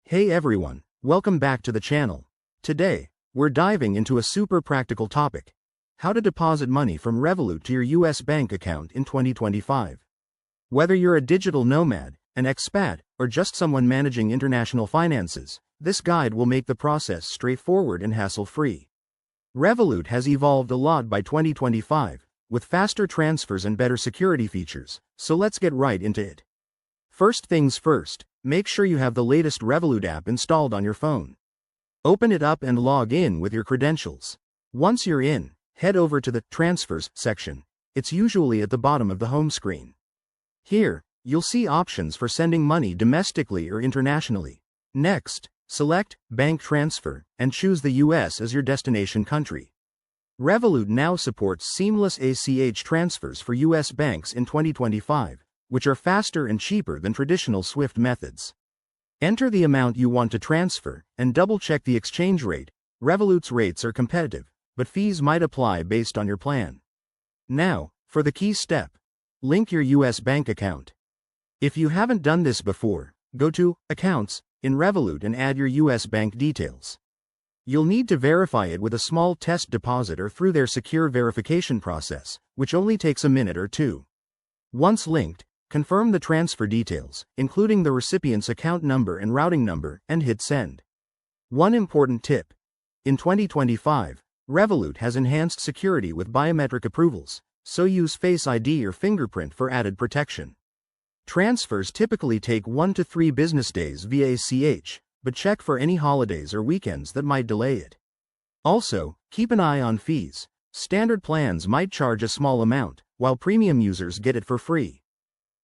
Hey everyone, welcome back to the channel. Today, we're diving into a super practical topic: how to deposit money from Revolut to your US bank account in 2025. Whether you're a digital nomad, an expat, or just someone managing international finances, this guide will make the process straightforward and hassle-free. Revolut has evolved a lot by 2025, with faster transfers and better security features, so let's get right into it. First things first, make sure you have the latest Revolut app installed on your phone. Open it up and log in with your credentials. Once you're in, head over to the Transfers section. It's usually at the bottom of the home screen. Here, you'll see options for sending money domestically or internationally. Next, select Bank Transfer and choose the US as your destination country. Revolut now supports seamless ACH transfers for US banks in 2025, which are faster and cheaper than traditional SWIFT methods. Enter the amount you want to transfer, and double-check the exchange rate. Revolut's rates are competitive, but fees might apply based on your plan. Now, for the key step. Link your US bank account. If you haven't done this before, go to Accounts in Revolut and add your US bank details. You'll need to verify it with a small test deposit or through their secure verification process, which only takes a minute or two. Once linked, confirm the transfer details, including the recipient's account number and routing number, and hit send. One important tip. In 2025, Revolut has enhanced security with biometric approvals, so use Face ID or fingerprint for added protection. Transfers typically take 1 to 3 business days via ACH, but check for any holidays or weekends that might delay it. Also, keep an eye on fees. Standard plans might charge a small amount, while premium users get it for free.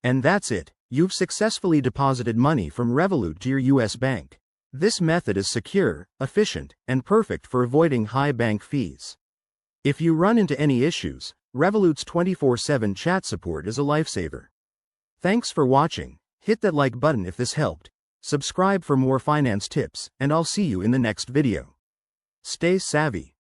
And that's it, you've successfully deposited money from Revolut to your US bank. This method is secure, efficient, and perfect for avoiding high bank fees. If you run into any issues, Revolut's 24/7 chat support is a lifesaver. Thanks for watching. Hit that like button if this helped. Subscribe for more finance tips, and I'll see you in the next video. Stay savvy.